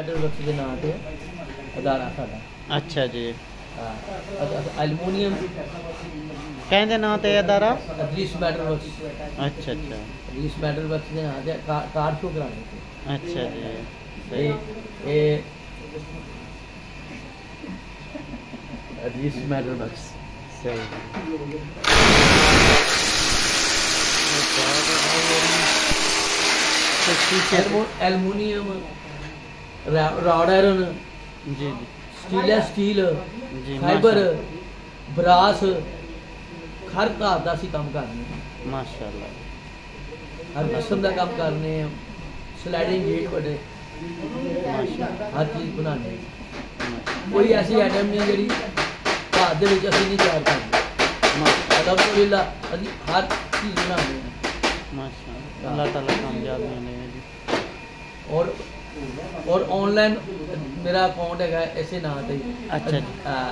के नाम पे अदारा साडा। अच्छा जी। एलुमिनियम कहते नाम ते अदारा अदरीस मेटल वर्क्स। अच्छा अच्छा अदरीस मेटल वर्क्स के नाम पे कार शो कराने थे। अच्छा जी। ये अदरीस मेटल वर्क्स सही। एलुमिनियम रॉड आयरन जी जी स्टील जी फाइबर ब्रास हर धात का असीं काम करने माशाल्लाह। हर किस्म का काम करने स्लाइडिंग गेट बड़े हर चीज़ बनाने कोई ऐसी आइटम नहीं जी धात दे विच असीं नहीं तैयार करते अलहमदुलिल्लाह असीं हर चीज़ बनाने माशाल्लाह अल्लाह ताला कामयाब होने जी। और ऑनलाइन मेरा अकाउंट है इसे नाम से। अच्छा जी।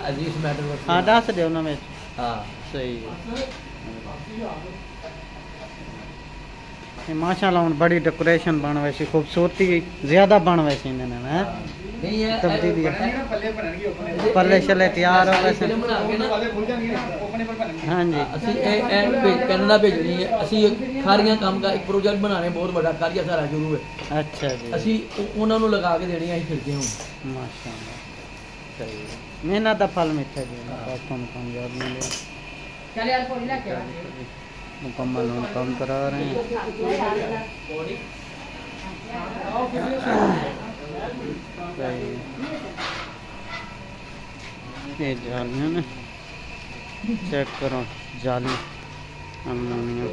अजीज मैटर वर्क। हाँ दस दो ना में। हाँ सही है। माशाल्लाह हुन बड़ी डेकोरेशन बन वैसी खूबसूरती ज्यादा बन वैसी इन्होंने है नहीं है तब्दीली पल्ले शले तैयार हो वैसे। हाँ जी ਅਸੀਂ ਕੈਨੇਡਾ ਭੇਜਣੀ ਹੈ। ਅਸੀਂ ਖਾਰੀਆਂ ਕੰਮ ਦਾ ਇੱਕ ਪ੍ਰੋਜੈਕਟ ਬਣਾਣੇ ਬਹੁਤ ਵੱਡਾ ਕਾਰੀਆ ਸਾਰਾ ਸ਼ੁਰੂ ਹੈ। अच्छा जी। ਅਸੀਂ ਉਹਨਾਂ ਨੂੰ ਲਗਾ ਕੇ ਦੇਣੀ ਅਸੀਂ ਫਿਰਦੇ ਹਾਂ माशाल्लाह सही है। मेहनत का फल मिठा जी तुम कामयाब मिले। चल यार थोड़ी ला के मुकम्मल हम काम करा रहे हैं। सही है। ये जालियाँ ना चेक करो जाली अल्मुनियम।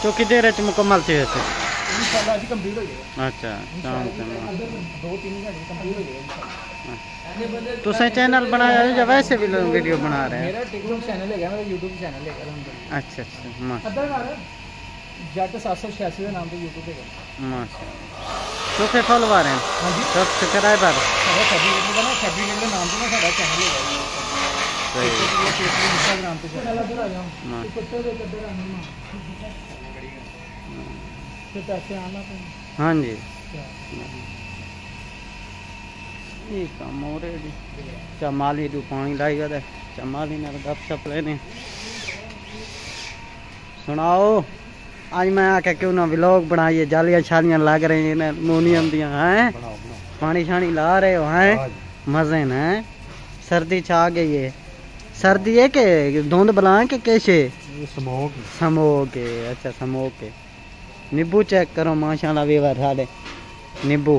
तो किधर है मुकम्मल थे वैसे? अच्छा शाम से 2-3 घंटे कंप्लीट हो जाएगा। तो सही चैनल बनाया है या वैसे भी लोग वीडियो बना रहे हैं? मेरा टिकटॉक चैनल है, मेरा यूट्यूब चैनल है। अच्छा अच्छा माशा जट 786 के नाम पे यूट्यूब पे माशाल्लाह। तो फिर फॉलोवर हैं? हाँ जी सब्सक्राइबर फैब्रिकेटर का नाम पे ना साडा चैनल है। सही इंस्टाग्राम पे पैसे आना। हाँ जी ये काम हो रहे जी। चमाली तू पानी लाई गया चमाली ने गप शप लेने सुनाओ। आज मैं आके क्यों ना व्लॉग बनाइए। जालियाँ छालियाँ लग रही हैं एलुमिनियम दियाँ हैं पानी शानी ला रहे हो हैं मजे न। सर्दी छा गई है। सर्दी है के धुंध बला के कैसे समोक है। अच्छा समोक है। नींबू चेक करो माशाल्लाह वीवर साढ़े नींबू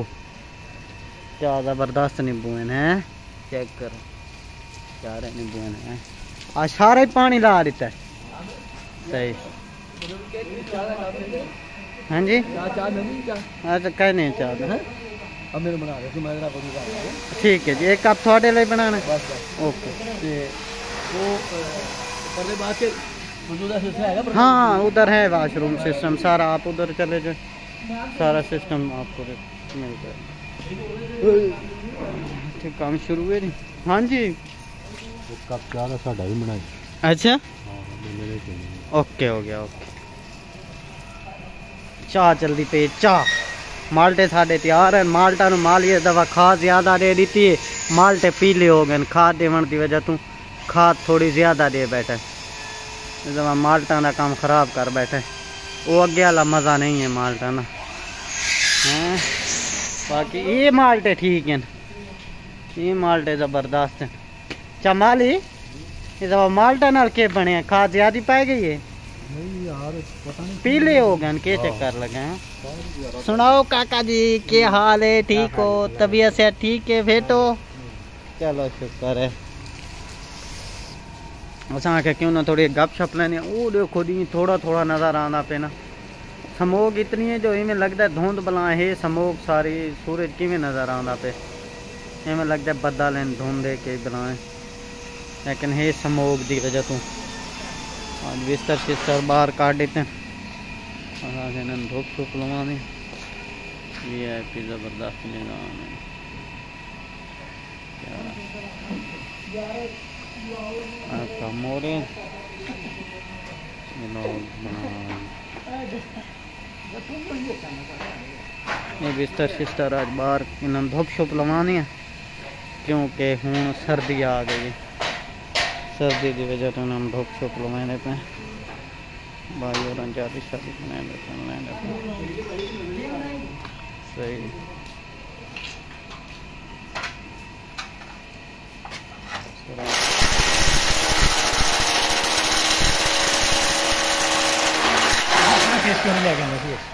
क्या ज़बरदस्त नींबू हैं चेक करो सारे नींबू हैं। आज सारा ही पानी ला देता है। सही हाँ जी अच्छा कह नहीं चाहता ठीक है जी। एक कप थोड़े लिए बनाना ओके। हाँ उधर है वाशरूम सिस्टम सारा। आप उधर चले जाए सारा सिस्टम आपको मिल जाए। ठीक काम शुरू है नहीं। हाँ जी कप चाह का साडा भी बनाई। अच्छा ओके हो गया ओके। चाह चलती पे चाह माल्टे साढ़े तैयार है। माल्टा नु मालिए दवा खाद ज्यादा दे दी है। माल्टे पीले हो गए खाद देवन की वजह तू खाद थोड़ी ज्यादा दे बैठे दवा माल्टा का काम खराब कर बैठे। वो अगे वाला मज़ा नहीं है माल्टा ना हैं। बाकी ये माल्टे ठीक हैं ये माल्टे ज़बरदस्त हैं। चमाली ये दवा माल्टा नाल के बने खाद ज्यादा पाई गई है पीले हो गए के चक्कर लगे हैं। सुनाओ काका जी क्या हाल है ठीक हो तबीयत से ठीक है फिर तो चलो शुक्र है। असा के क्यों ना थोड़ी गप शप लेने। वो देखो दी थोड़ा थोड़ा नज़र आना पे ना स्मोक इतनी है जो इवें लगता है धुंध बला है स्मोक सारी सूरज किवें नज़र आना पे इवें लगता है बदल धुंध के बनाए लेकिन है स्मोक की वजह तो आज बिस्तर शिस्तर बाहर काट देते हैं। धूप शुप लवानी ये है कि ज़बरदस्त निज़ाम है। काम हो रहे हैं ये बिस्तर शिस्तर आज बाहर इन्होंने धुप शुप लवानी है क्योंकि हूँ सर्दी आ गई। सर्दी की वजह से उन्होंने धुप शुप लवाने पे भाई और शादी शादी बनाए सही। टेस्ट करने लगे